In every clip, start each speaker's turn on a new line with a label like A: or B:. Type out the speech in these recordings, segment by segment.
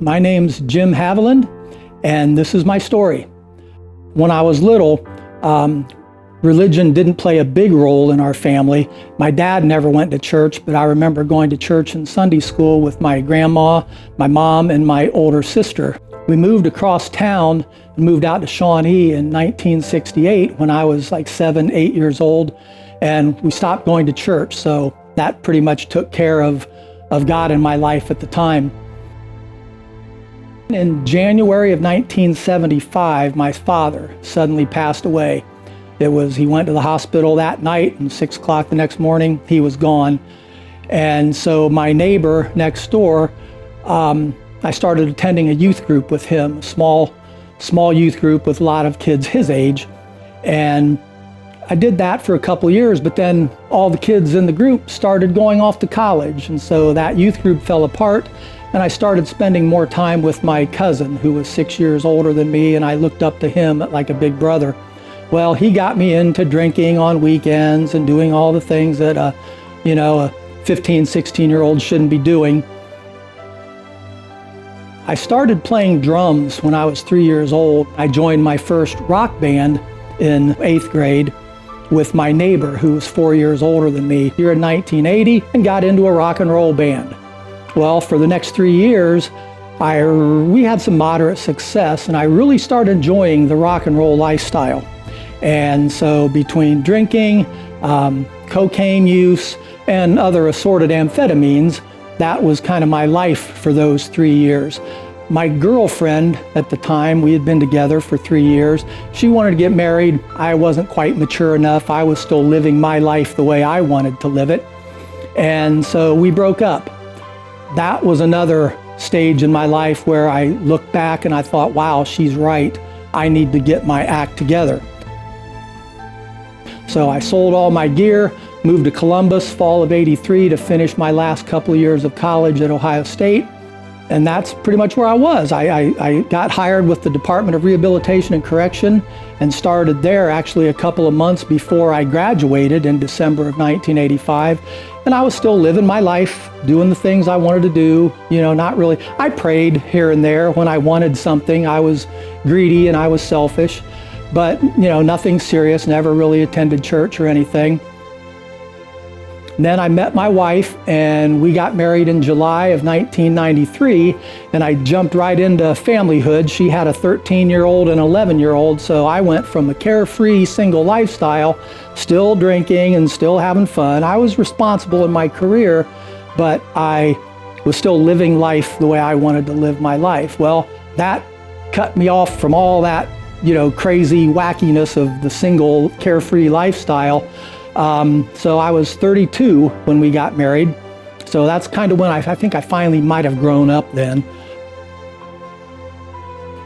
A: My name's Jim Haviland, and this is my story. When I was little, religion didn't play a big role in our family. My dad never went to church, but I remember going to church in Sunday school with my grandma, my mom, and my older sister. We moved across town and moved out to Shawnee in 1968 when I was like 7, 8 years old, and we stopped going to church. So that pretty much took care of God in my life at the time. In January of 1975, my father suddenly passed away. He went to the hospital that night, and 6 o'clock the next morning, he was gone. And so my neighbor next door, I started attending a youth group with him, a small youth group with a lot of kids his age. And I did that for a couple of years, but then all the kids in the group started going off to college. And so that youth group fell apart, and I started spending more time with my cousin, who was 6 years older than me, and I looked up to him like a big brother. Well, he got me into drinking on weekends and doing all the things that a 15, 16-year-old shouldn't be doing. I started playing drums when I was 3 years old. I joined my first rock band in 8th grade with my neighbor, who was 4 years older than me, here in 1980, and got into a rock and roll band. Well, for the next 3 years, we had some moderate success, and I really started enjoying the rock and roll lifestyle. And so between drinking, cocaine use, and other assorted amphetamines, that was kind of my life for those 3 years. My girlfriend at the time, we had been together for 3 years, she wanted to get married. I wasn't quite mature enough. I was still living my life the way I wanted to live it. And so we broke up. That was another stage in my life where I looked back and I thought, wow, she's right. I need to get my act together. So I sold all my gear, moved to Columbus, fall of '83, to finish my last couple of years of college at Ohio State. And that's pretty much where I was. I got hired with the Department of Rehabilitation and Correction and started there actually a couple of months before I graduated in December of 1985. And I was still living my life, doing the things I wanted to do, not really. I prayed here and there when I wanted something. I was greedy and I was selfish, but nothing serious, never really attended church or anything. And then I met my wife, and we got married in July of 1993, and I jumped right into familyhood. She had a 13-year-old and 11-year-old, so I went from a carefree single lifestyle, still drinking and still having fun. I was responsible in my career, but I was still living life the way I wanted to live my life. Well, that cut me off from all that, crazy wackiness of the single carefree lifestyle. So I was 32 when we got married. So that's kind of when I think I finally might have grown up then.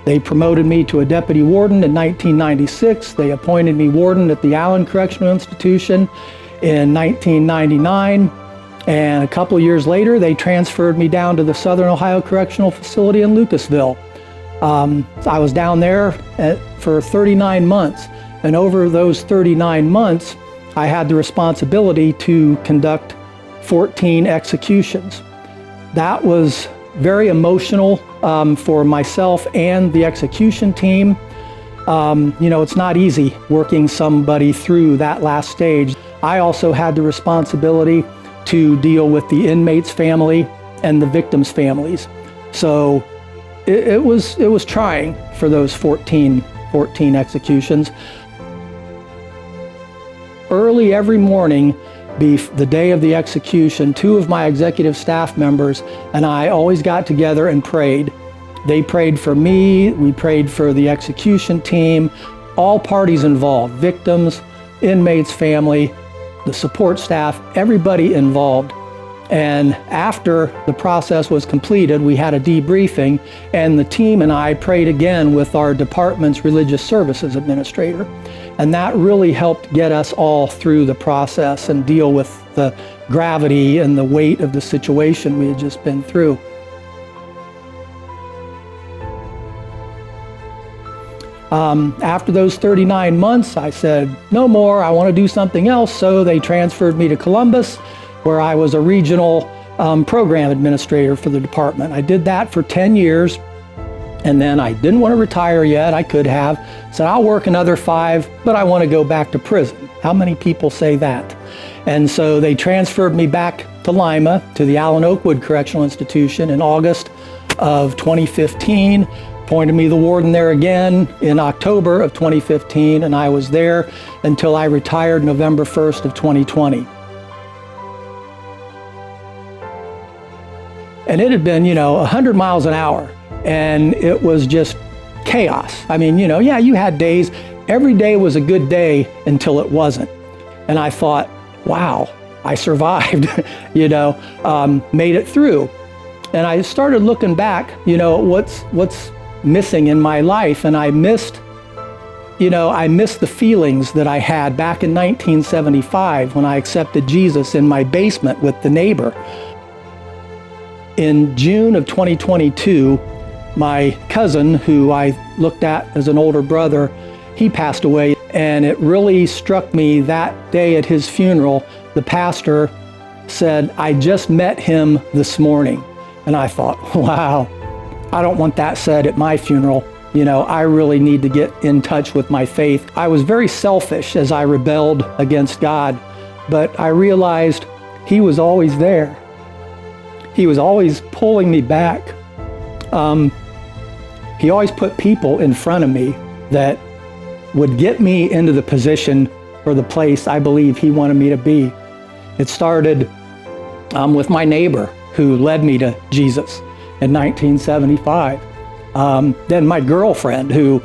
A: They promoted me to a deputy warden in 1996. They appointed me warden at the Allen Correctional Institution in 1999. And a couple years later, they transferred me down to the Southern Ohio Correctional Facility in Lucasville. I was down there for 39 months. And over those 39 months, I had the responsibility to conduct 14 executions. That was very emotional for myself and the execution team. It's not easy working somebody through that last stage. I also had the responsibility to deal with the inmates' family and the victims' families. So it was trying for those 14 executions. Early every morning, the day of the execution, 2 of my executive staff members and I always got together and prayed. They prayed for me, we prayed for the execution team, all parties involved, victims, inmates, family, the support staff, everybody involved. And after the process was completed, we had a debriefing, and the team and I prayed again with our department's religious services administrator. And that really helped get us all through the process and deal with the gravity and the weight of the situation we had just been through. After those 39 months, I said, no more, I want to do something else. So they transferred me to Columbus, where I was a regional program administrator for the department. I did that for 10 years, and then I didn't want to retire yet. I could have. Said, I'll work another 5, but I want to go back to prison. How many people say that? And so they transferred me back to Lima, to the Allen Oakwood Correctional Institution in August of 2015. Appointed me the warden there again in October of 2015, and I was there until I retired November 1st of 2020. And it had been, 100 miles an hour, and it was just chaos. I mean, yeah, you had days. Every day was a good day until it wasn't. And I thought, wow, I survived, made it through. And I started looking back, what's missing in my life, and I missed the feelings that I had back in 1975 when I accepted Jesus in my basement with the neighbor. In June of 2022, my cousin, who I looked at as an older brother, he passed away, and it really struck me that day at his funeral. The pastor said, "I just met him this morning." And I thought, wow, I don't want that said at my funeral. I really need to get in touch with my faith. I was very selfish as I rebelled against God, but I realized He was always there. He was always pulling me back. He always put people in front of me that would get me into the position or the place I believe He wanted me to be. It started with my neighbor who led me to Jesus in 1975. Then my girlfriend who,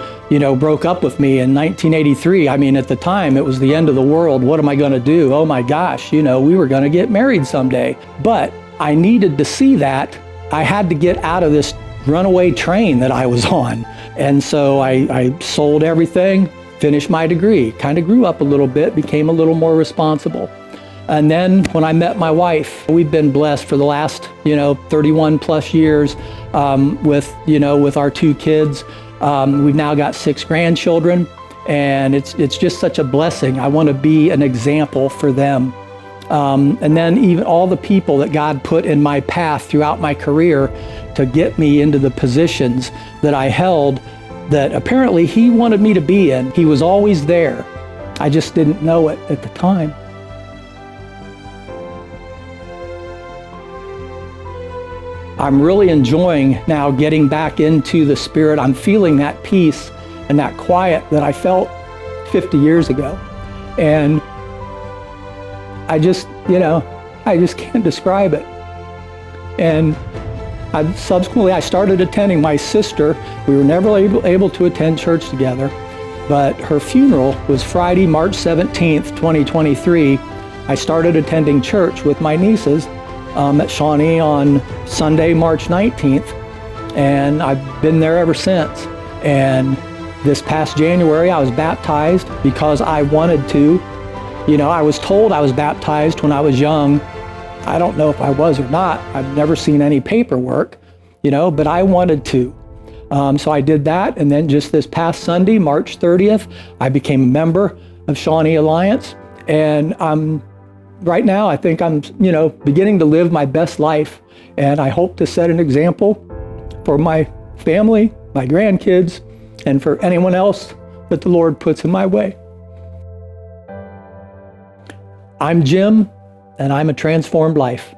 A: broke up with me in 1983. I mean, at the time, it was the end of the world. What am I going to do? Oh my gosh, we were going to get married someday. But I needed to see that. I had to get out of this runaway train that I was on. And so I sold everything, finished my degree, kind of grew up a little bit, became a little more responsible. And then when I met my wife, we've been blessed for the last, 31 plus years with our 2 kids. We've now got 6 grandchildren, and it's just such a blessing. I want to be an example for them. And then even all the people that God put in my path throughout my career to get me into the positions that I held that apparently He wanted me to be in. He was always there. I just didn't know it at the time. I'm really enjoying now getting back into the Spirit. I'm feeling that peace and that quiet that I felt 50 years ago. And I just can't describe it. And subsequently, I started attending my sister. We were never able to attend church together, but her funeral was Friday, March 17th, 2023. I started attending church with my nieces at Shawnee on Sunday, March 19th, and I've been there ever since. And this past January, I was baptized because I wanted to. I was told I was baptized when I was young. I don't know if I was or not. I've never seen any paperwork, but I wanted to. So I did that, and then just this past Sunday, March 30th, I became a member of Shawnee Alliance, and right now, I think I'm, beginning to live my best life, and I hope to set an example for my family, my grandkids, and for anyone else that the Lord puts in my way. I'm Jim, and I'm a transformed life.